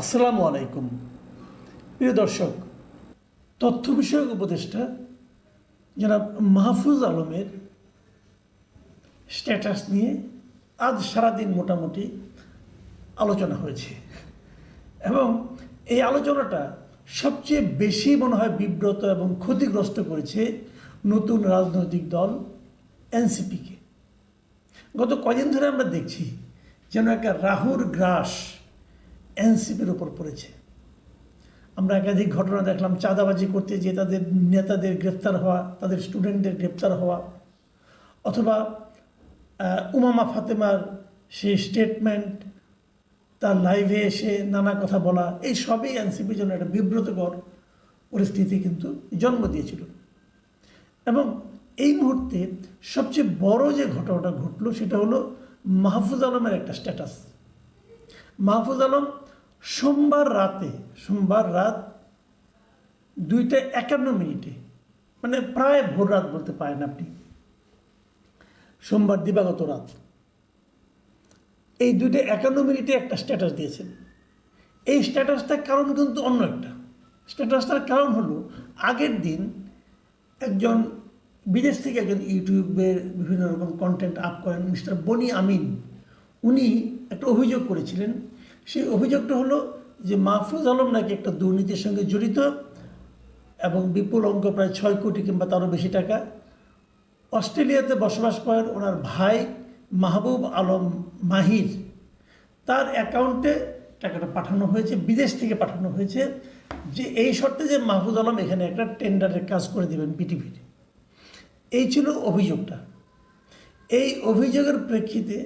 আসসালামু আলাইকুম প্রিয় দর্শক, তথ্য বিষয়ক উপদেষ্টা জনাব মাহফুজ আলমের স্ট্যাটাস নিয়ে আজ সারাদিন মোটামুটি আলোচনা হয়েছে এবং এই আলোচনাটা সবচেয়ে বেশি মনে হয় বিব্রত এবং ক্ষতিগ্রস্ত করেছে নতুন রাজনৈতিক দল এনসিপিকে। গত কদিন ধরে আমরা দেখছি যেন একটা রাহুর গ্রাস এনসিপির উপর পড়েছে। আমরা একাধিক ঘটনা দেখলাম, চাঁদাবাজি করতে গিয়ে তাদের নেতাদের গ্রেপ্তার হওয়া, তাদের স্টুডেন্টদের গ্রেপ্তার হওয়া, অথবা উমামা ফাতেমার সেই স্টেটমেন্ট, তার লাইভে এসে নানা কথা বলা, এই সবই এনসিপির জন্য একটা বিব্রতকর পরিস্থিতি কিন্তু জন্ম দিয়েছিল। এবং এই মুহূর্তে সবচেয়ে বড় যে ঘটনাটা ঘটলো সেটা হলো মাহফুজ আলমের একটা স্ট্যাটাস। মাহফুজ আলম সোমবার রাত 2:51, মানে প্রায় ভোর রাত বলতে পারেন আপনি, সোমবার দিবাগত রাত, এই 2:51 একটা স্ট্যাটাস দিয়েছেন। এই স্ট্যাটাসটার কারণ কিন্তু অন্য একটা। স্ট্যাটাসটার কারণ হলো আগের দিন একজন বিদেশ থেকে একজন ইউটিউবের বিভিন্ন রকম কন্টেন্ট আপ করেন মিস্টার বনি আমিন, উনি একটা অভিযোগ করেছিলেন। সেই অভিযোগটা হলো যে মাহফুজ আলম নাকি একটা দুর্নীতির সঙ্গে জড়িত এবং বিপুল অঙ্ক, প্রায় 6 কোটি কিংবা তারও বেশি টাকা অস্ট্রেলিয়াতে বসবাস করেন ওনার ভাই মাহবুব আলম মাহির, তার অ্যাকাউন্টে টাকাটা পাঠানো হয়েছে, বিদেশ থেকে পাঠানো হয়েছে, যে এই শর্তে যে মাহফুজ আলম এখানে একটা টেন্ডারের কাজ করে দেবেন বিটিভির। এই ছিল অভিযোগটা। এই অভিযোগের প্রেক্ষিতে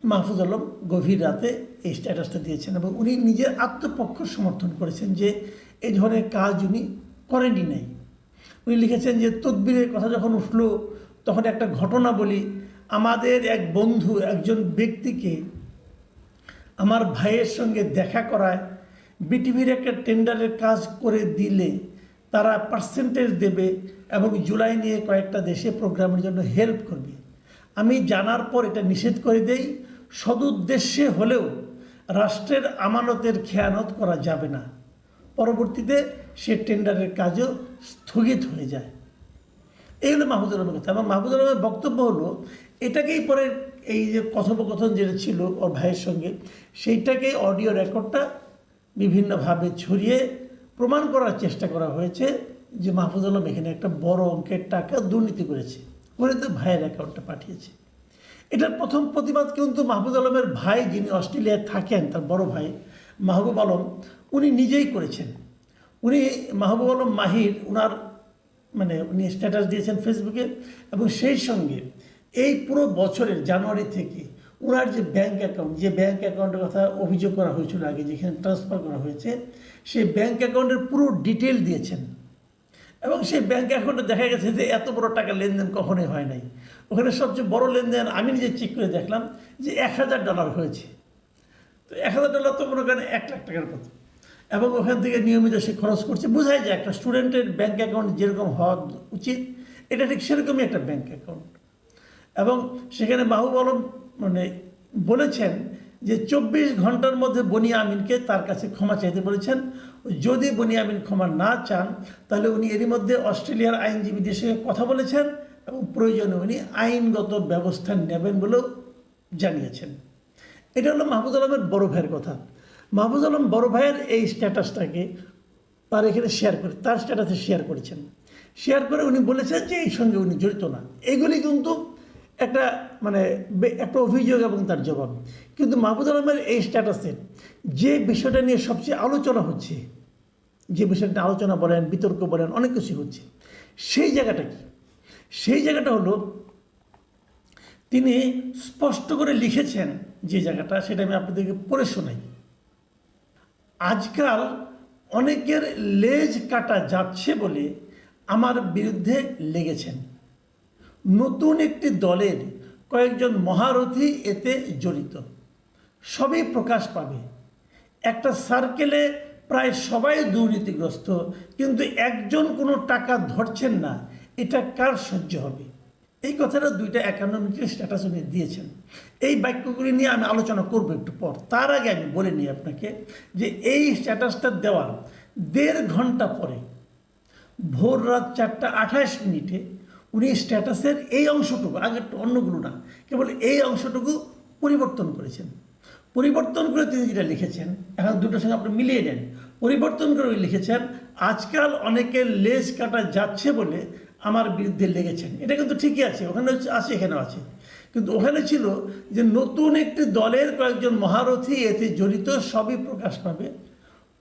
মাহফুজ আলম গভীর রাতে এই স্ট্যাটাসটা দিয়েছেন এবং উনি নিজের আত্মপক্ষ সমর্থন করেছেন যে এই ধরনের কাজ উনি করেনই নাই। উনি লিখেছেন যে তদবিরের কথা যখন উঠলো তখন একটা ঘটনা বলি, আমাদের এক বন্ধু একজন ব্যক্তিকে আমার ভাইয়ের সঙ্গে দেখা করায় বিটিভির একটা টেন্ডারের কাজ করে দিলে তারা পার্সেন্টেজ দেবে এবং জুলাই নিয়ে কয়েকটা দেশে প্রোগ্রামের জন্য হেল্প করবে। আমি জানার পর এটা নিষেধ করে দেই, সদুদ্দেশ্যে হলেও রাষ্ট্রের আমানতের খেয়ানত করা যাবে না। পরবর্তীতে সে টেন্ডারের কাজও স্থগিত হয়ে যায়। এই হলো মাহফুজ আলমের কথা। এবং মাহফুজ আলমের বক্তব্য হলো এটাকেই পরে এই যে কথোপকথন যেটা ছিল ওর ভাইয়ের সঙ্গে, সেইটাকে অডিও রেকর্ডটা বিভিন্নভাবে ছড়িয়ে প্রমাণ করার চেষ্টা করা হয়েছে যে মাহফুজ আলম এখানে একটা বড় অঙ্কের টাকা দুর্নীতি করেছে, করে তো ভাইয়ের অ্যাকাউন্টে পাঠিয়েছে। এটার প্রথম প্রতিবাদ কিন্তু মাহফুজ আলমের ভাই, যিনি অস্ট্রেলিয়ায় থাকেন, তার বড় ভাই মাহবুব আলম, উনি নিজেই করেছেন। উনি মাহবুব আলম মাহির উনি স্ট্যাটাস দিয়েছেন ফেসবুকে এবং সেই সঙ্গে এই পুরো বছরের জানুয়ারি থেকে ওনার যে ব্যাঙ্ক অ্যাকাউন্টের কথা অভিযোগ করা হয়েছিল আগে, যেখানে ট্রান্সফার করা হয়েছে, সেই ব্যাঙ্ক অ্যাকাউন্টের পুরো ডিটেল দিয়েছেন। এবং সেই ব্যাঙ্ক অ্যাকাউন্টে দেখা গেছে যে এত বড় টাকা লেনদেন কখনোই হয় নাই। ওখানে সবচেয়ে বড় লেনদেন আমি নিজে চেক করে দেখলাম যে $1000 হয়েছে। তো $1000 তো মনে করেন 1 লাখ টাকার মতো। এবং ওখান থেকে নিয়মিত সে খরচ করছে। বোঝাই যায় একটা স্টুডেন্টের ব্যাঙ্ক অ্যাকাউন্ট যেরকম হওয়া উচিত, এটা ঠিক সেরকমই একটা ব্যাঙ্ক অ্যাকাউন্ট। এবং সেখানে মাহবুব আলম বলেছেন যে 24 ঘন্টার মধ্যে বনি আমিনকে তার কাছে ক্ষমা চাইতে বলেছেন। যদি বনি আমিন ক্ষমা না চান তাহলে উনি এরই মধ্যে অস্ট্রেলিয়ার আইনজীবীদের সঙ্গে কথা বলেছেন এবং প্রয়োজনে উনি আইনগত ব্যবস্থা নেবেন বলেও জানিয়েছেন। এটা হলো মাহফুজ আলমের বড় ভাইয়ের কথা। মাহফুজ আলম বড় ভাইয়ের এই স্ট্যাটাসটাকে তার এখানে তার স্ট্যাটাসে শেয়ার করেছেন। শেয়ার করে উনি বলেছেন যে এই সঙ্গে উনি জড়িত না। এগুলি কিন্তু একটা অভিযোগ এবং তার জবাব। কিন্তু মাহফুজ আলমের এই স্ট্যাটাসে যে বিষয়টা নিয়ে সবচেয়ে আলোচনা হচ্ছে, যে বিষয়টা আলোচনা বলেন, বিতর্ক বলেন, অনেক কিছু হচ্ছে, সেই জায়গাটা কি? সেই জায়গাটা হলো তিনি স্পষ্ট করে লিখেছেন যে জায়গাটা, সেটা আমি আপনাদেরকে পড়ে শোনাই। আজকাল অনেকের লেজ কাটা যাচ্ছে বলে আমার বিরুদ্ধে লেগেছেন। নতুন একটি দলের কয়েকজন মহারথী এতে জড়িত, সবই প্রকাশ পাবে। একটা সার্কেলে প্রায় সবাই দুর্নীতিগ্রস্ত, কিন্তু একজন কোনো টাকা ধরছেন না, এটা কার সহ্য হবে? এই কথাটা 2টা 51 মিনিটের স্ট্যাটাস উনি দিয়েছেন। এই বাক্যগুলি নিয়ে আমি আলোচনা করব একটু পর। তার আগে আমি বলে নিই আপনাকে যে এই স্ট্যাটাসটা দেওয়ার 1.5 ঘন্টা পরে ভোর রাত 4:28 উনি স্ট্যাটাসের এই অংশটুকু, আগে অন্যগুলো না, কেবল এই অংশটুকু পরিবর্তন করেছেন। পরিবর্তন করে তিনি যেটা লিখেছেন, এখন দুটোর সঙ্গে আপনি মিলিয়ে নেন। পরিবর্তন করে লিখেছেন, আজকাল অনেকের লেজ কাটা যাচ্ছে বলে আমার বিরুদ্ধে লেগেছেন। এটা কিন্তু ঠিকই আছে, ওখানে আছে, এখানেও আছে। কিন্তু ওখানে ছিল যে নতুন একটি দলের কয়েকজন মহারথী এতে জড়িত, সবই প্রকাশ পাবে।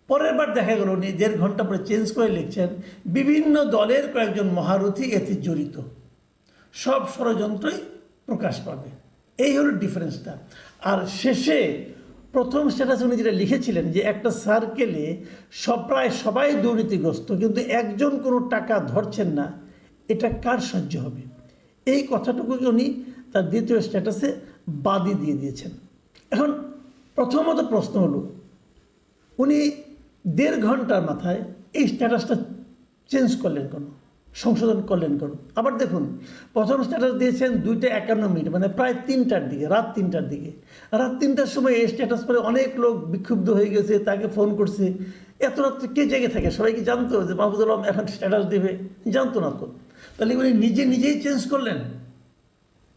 পরের বার দেখা গেল উনি 1.5 ঘন্টা পরে চেঞ্জ করে লিখছেন, বিভিন্ন দলের কয়েকজন মহারথী এতে জড়িত, সব ষড়যন্ত্রই প্রকাশ পাবে। এই হলো ডিফারেন্সটা। আর শেষে প্রথম স্ট্যাটাস উনি যেটা লিখেছিলেন যে একটা সার্কেলে প্রায় সবাই দুর্নীতিগ্রস্ত, কিন্তু একজন কোনো টাকা ধরছেন না, এটা কার সহ্য হবে? এই কথাটুকু উনি তার দ্বিতীয় স্ট্যাটাসে বাদই দিয়ে দিয়েছেন। এখন প্রথমত প্রশ্ন হলো, উনি 1.5 ঘন্টার মাথায় এই স্ট্যাটাসটা চেঞ্জ করলেন কেন, সংশোধন করলেন কেন? আবার দেখুন, প্রথম স্ট্যাটাস দিয়েছেন 2:51, মানে প্রায় 3টার দিকে, রাত 3টার দিকে। রাত 3টার সময় এই স্ট্যাটাস পরে অনেক লোক বিক্ষুব্ধ হয়ে গেছে, তাকে ফোন করছে। এত রাত্রে কে জেগে থাকে? সবাই কি জানতো যে মাহফুজুল আলম এখন স্ট্যাটাস দেবে? জানতো না তো। তাহলে উনি নিজেই চেঞ্জ করলেন।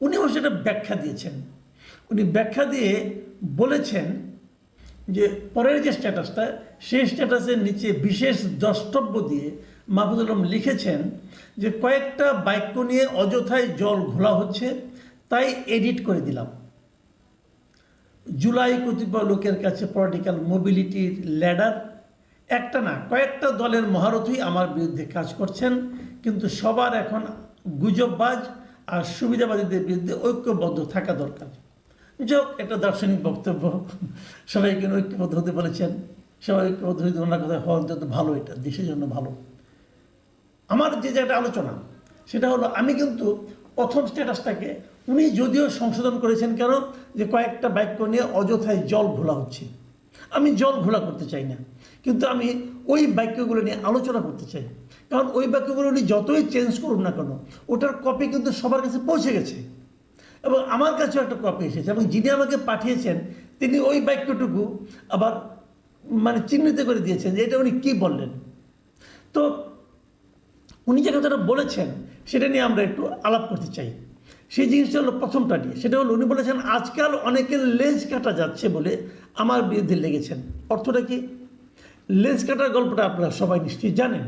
উনি অবশ্য এটা ব্যাখ্যা দিয়েছেন। উনি ব্যাখ্যা দিয়ে বলেছেন যে পরের যে স্ট্যাটাসটা, সেই স্ট্যাটাসের নিচে বিশেষ দ্রষ্টব্য দিয়ে মাহফুজুল আলম লিখেছেন যে কয়েকটা বাক্য নিয়ে অযথায় জল ঘোলা হচ্ছে, তাই এডিট করে দিলাম। জুলাই কতিপয় লোকের কাছে পলিটিক্যাল মোবিলিটির ল্যাডার, একটা না কয়েকটা দলের মহারথী আমার বিরুদ্ধে কাজ করছেন, কিন্তু সবার এখন গুজববাজ আর সুবিধাবাদীদের বিরুদ্ধে ঐক্যবদ্ধ থাকা দরকার। যাক, একটা দার্শনিক বক্তব্য, সবাইকে ঐক্যবদ্ধ হতে বলেছেন, সবাই ঐক্যবদ্ধ হতে ওনার কথা হওয়া অন্তত ভালো, এটা দেশের জন্য ভালো। আমার যে একটা আলোচনা সেটা হলো, আমি কিন্তু প্রথম স্ট্যাটাসটাকে উনি যদিও সংশোধন করেছেন কেন, যে কয়েকটা বাক্য নিয়ে অযথায় জল ঘোলা হচ্ছে। আমি জল ঘোলা করতে চাই না, কিন্তু আমি ওই বাক্যগুলো নিয়ে আলোচনা করতে চাই। কারণ ওই বাক্যগুলো উনি যতই চেঞ্জ করুন না কেন, ওটার কপি কিন্তু সবার কাছে পৌঁছে গেছে, এবং আমার কাছেও একটা কপি এসেছে, এবং যিনি আমাকে পাঠিয়েছেন তিনি ওই বাক্যটুকু আবার মানে চিহ্নিত করে দিয়েছেন যে এটা উনি কী বললেন। তো উনি যে কথাটা বলেছেন সেটা নিয়ে আমরা একটু আলাপ করতে চাই। সেই জিনিসটা হলো প্রথমটা নিয়ে, সেটা হলো উনি বলেছেন আজকাল অনেকের লেজ কাটা যাচ্ছে বলে আমার বিরুদ্ধে লেগেছেন। অর্থটা কি? লেজ কাটার গল্পটা আপনারা সবাই নিশ্চয়ই জানেন,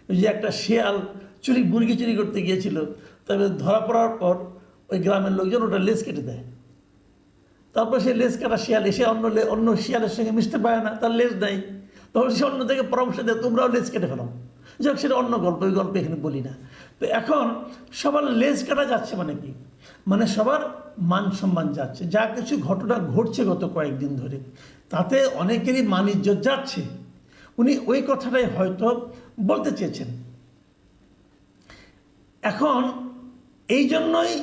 যে একটা শেয়াল মুরগি চুরি করতে গিয়েছিল, তবে ধরা পড়ার পর ওই গ্রামের লোকজন ওটা লেজ কেটে দেয়। তারপর সে লেজ কাটা শিয়াল এসে অন্য শিয়ালের সঙ্গে মিশতে পারে না, তার লেজ দেয়, তখন সে অন্য থেকে পরামর্শ দেয় তোমরাও লেজ কেটে ফেলো। যাক, সেটা অন্য গল্প, ওই গল্প এখানে বলি না। তো এখন সবার লেজ কাটা যাচ্ছে মানে কি? মানে সবার মান সম্মান যাচ্ছে। যা কিছু ঘটনা ঘটছে গত কয়েকদিন ধরে, তাতে অনেকেরই মান ইজ্জত যাচ্ছে। উনি ওই কথাটাই হয়তো বলতে চেয়েছেন। এখন এই জন্যই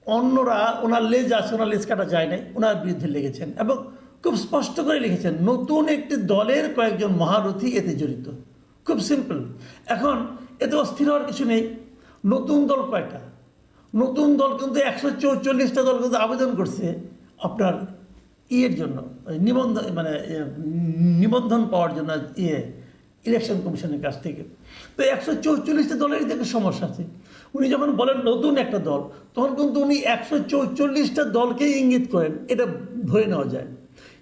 অন্যরা ওনার লেজ আছে, ওনার লেজ কাটা যায় নাই, ওনার বিরুদ্ধে লেগেছেন, এবং খুব স্পষ্ট করে লিখেছেন নতুন একটি দলের কয়েকজন মহারথী এতে জড়িত। খুব সিম্পল। এখন এতে অস্থির হওয়ার কিছু নেই। নতুন দল কয়টা? নতুন দল কিন্তু 144টা দল কিন্তু আবেদন করছে আপনার ইয়ের জন্য, নিবন্ধন পাওয়ার জন্য ইলেকশন কমিশনের কাছ থেকে। তো 144টা দলেরই থেকে সমস্যা আছে। উনি যখন বলেন নতুন একটা দল, তখন কিন্তু উনি 144টা দলকেই ইঙ্গিত করেন, এটা ধরে নেওয়া যায়।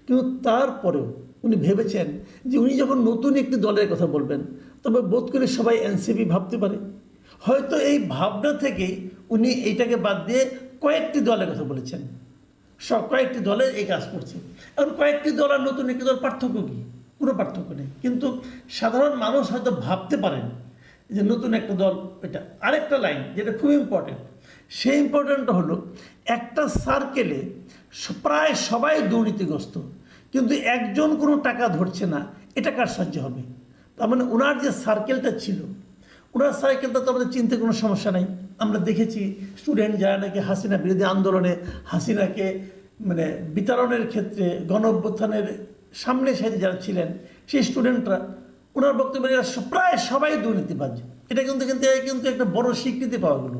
কিন্তু তারপরেও উনি ভেবেছেন যে উনি যখন নতুন একটি দলের কথা বলবেন, তবে বোধ করে সবাই এনসিপি ভাবতে পারে। হয়তো এই ভাবনা থেকেই উনি এইটাকে বাদ দিয়ে কয়েকটি দলের কথা বলেছেন। কয়েকটি দলের এই কাজ করছে। এখন কয়েকটি দল আর নতুন একটি দল পার্থক্য কী? কোনো পার্থক্য নেই। কিন্তু সাধারণ মানুষ হয়তো ভাবতে পারেন যে নতুন একটা দল এটা। আরেকটা লাইন যেটা খুব ইম্পর্টেন্ট, সেই ইম্পর্টেন্টটা হলো একটা সার্কেলে প্রায় সবাই দুর্নীতিগ্রস্ত, কিন্তু একজন কোনো টাকা ধরছে না, এটা কার সহ্য হবে? তার মানে ওনার যে সার্কেলটা ছিল, ওনার সার্কেলটা তো আমাদের চিনতে কোনো সমস্যা নাই। আমরা দেখেছি স্টুডেন্ট যারা নাকি হাসিনা বিরোধী আন্দোলনে হাসিনাকে মানে বিতরণের ক্ষেত্রে গণ অভ্যুত্থানের সামনে সাইডে যারা ছিলেন সেই স্টুডেন্টরা, ওনার বক্তব্যে প্রায় সবাই দুর্নীতিবাজ, এটা কিন্তু কিন্তু একটা বড় স্বীকৃতি পাওয়া গেল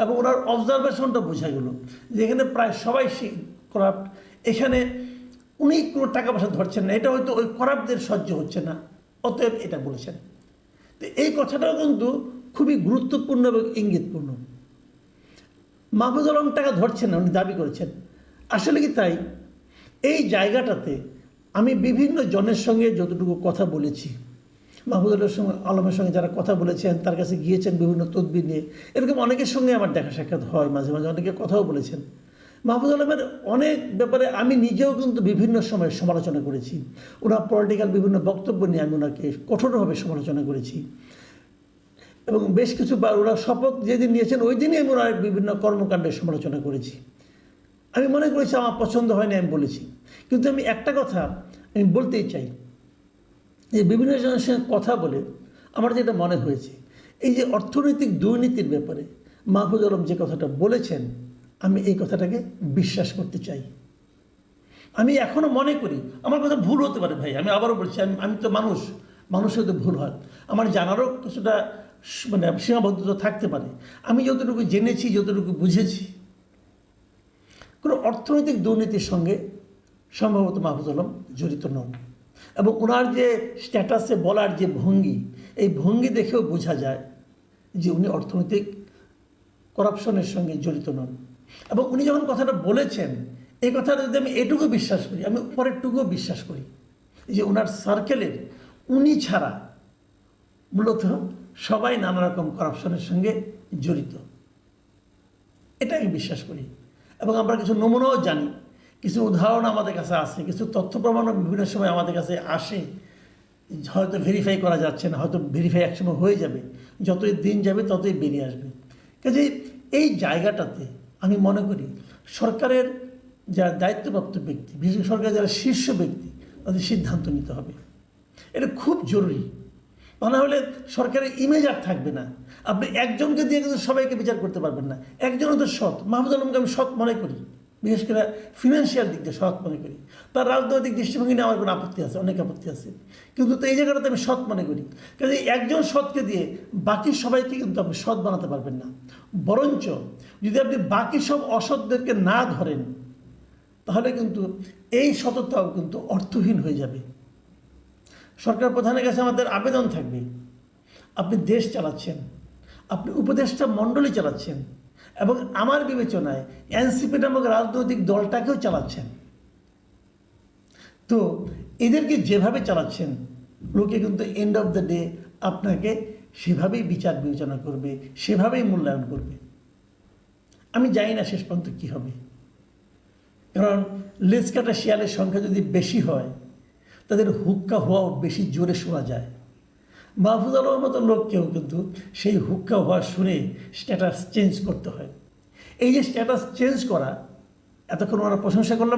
এবং ওনার অবজারভেশনটা বোঝা গেল যে এখানে প্রায় সবাই করাপ্ট। এখানে উনি কোনো টাকা পয়সা ধরছেন না, এটা হয়তো ওই করাপ্টদের সহ্য হচ্ছে না, অতএব এটা বলেছেন। তো এই কথাটাও কিন্তু খুবই গুরুত্বপূর্ণ এবং ইঙ্গিতপূর্ণ। মাহফুজ আলম টাকা ধরছেন না, উনি দাবি করেছেন। আসলে কি তাই? এই জায়গাটাতে আমি বিভিন্ন জনের সঙ্গে যতটুকু কথা বলেছি, মাহফুজ আলমের সঙ্গে যারা কথা বলেছেন, তার কাছে গিয়েছেন বিভিন্ন তদবির নিয়ে, এরকম অনেকের সঙ্গে আমার দেখা সাক্ষাৎ হয়, মাঝে মাঝে অনেকে কথাও বলেছেন। মাহফুজ আলমের অনেক ব্যাপারে আমি নিজেও কিন্তু বিভিন্ন সময় সমালোচনা করেছি। ওনার পলিটিক্যাল বিভিন্ন বক্তব্য নিয়ে আমি ওনাকে কঠোরভাবে সমালোচনা করেছি এবং বেশ কিছু ওরা শপথ যেদিন নিয়েছেন ওই দিনই আমি ওনার বিভিন্ন কর্মকাণ্ডের সমালোচনা করেছি। আমি মনে করেছি আমার পছন্দ হয়নি, আমি বলেছি। কিন্তু আমি একটা কথা আমি বলতেই চাই যে বিভিন্ন জনের সঙ্গে কথা বলে আমার যেটা মনে হয়েছে, এই যে অর্থনৈতিক দুর্নীতির ব্যাপারে মাহফুজ আলম যে কথাটা বলেছেন, আমি এই কথাটাকে বিশ্বাস করতে চাই। আমি এখনও মনে করি, আমার কথা ভুল হতে পারে ভাই, আমি আবারও বলছি, আমি তো মানুষের তো ভুল হয়, আমার জানারও কিছুটা মানে সীমাবদ্ধতা থাকতে পারে। আমি যতটুকু জেনেছি, যতটুকু বুঝেছি, কোনো অর্থনৈতিক দুর্নীতির সঙ্গে সম্ভবত মাহফুজ আলম জড়িত নন। এবং ওনার যে স্ট্যাটাসে বলার যে ভঙ্গি, এই ভঙ্গি দেখেও বোঝা যায় যে উনি অর্থনৈতিক করাপশনের সঙ্গে জড়িত নন। এবং উনি যখন কথাটা বলেছেন, এই কথাটা যদি আমি এটুকু বিশ্বাস করি, আমি পরেরটুকুও বিশ্বাস করি যে ওনার সার্কেলের উনি ছাড়া মূলত সবাই নানা রকম করাপশনের সঙ্গে জড়িত, এটা আমি বিশ্বাস করি। এবং আমরা কিছু নমুনাও জানি, কিছু উদাহরণ আমাদের কাছে আছে, কিছু তথ্য প্রমাণও বিভিন্ন সময় আমাদের কাছে আসে, হয়তো ভেরিফাই করা যাচ্ছে না, হয়তো ভেরিফাই একসময় হয়ে যাবে, যতই দিন যাবে ততই বেরিয়ে আসবে। কাজে এই জায়গাটাতে আমি মনে করি সরকারের যারা দায়িত্বপ্রাপ্ত ব্যক্তি, বিশেষ করে সরকারের যারা শীর্ষ ব্যক্তি, তাদের সিদ্ধান্ত নিতে হবে। এটা খুব জরুরি, তা না হলে সরকারের ইমেজ আর থাকবে না। আপনি একজনকে দিয়ে কিন্তু সবাইকে বিচার করতে পারবেন না। একজনও তো সৎ, মাহফুজ আলমকে আমি সৎ মনে করি, বিশেষ করে ফিনান্সিয়াল দিক দিয়ে সৎ মনে করি। তার রাজনৈতিক দৃষ্টিভঙ্গি নিয়ে আমার কোনো আপত্তি আছে, অনেক আপত্তি আছে, কিন্তু তো এই জায়গাটাতে আমি সৎ মনে করি। কাজে একজন সৎকে দিয়ে বাকি সবাইকে কিন্তু আপনি সৎ বানাতে পারবেন না। বরঞ্চ যদি আপনি বাকি সব অসৎদেরকে না ধরেন, তাহলে কিন্তু এই সততাও কিন্তু অর্থহীন হয়ে যাবে। সরকার প্রধানের কাছে আমাদের আবেদন থাকবে, আপনি দেশ চালাচ্ছেন, আপনি উপদেষ্টা মণ্ডলী চালাচ্ছেন, এবং আমার বিবেচনায় এনসিপি নামক রাজনৈতিক দলটাকেও চালাচ্ছেন। তো এদেরকে যেভাবে চালাচ্ছেন, লোকে কিন্তু এন্ড অফ দ্য ডে আপনাকে সেভাবেই বিচার বিবেচনা করবে, সেভাবেই মূল্যায়ন করবে। আমি জানি না শেষ পর্যন্ত কী হবে, কারণ লেজ কাটা শিয়ালের সংখ্যা যদি বেশি হয়, তাদের হুক্কা হওয়াও বেশি জোরে শোনা যায়। মাহফুজ আলমের মতো লোককেও কিন্তু সেই হুক্কা হওয়া শুনে স্ট্যাটাস চেঞ্জ করতে হয়। এই যে স্ট্যাটাস চেঞ্জ করা, এতক্ষণ আমরা প্রশংসা করলাম।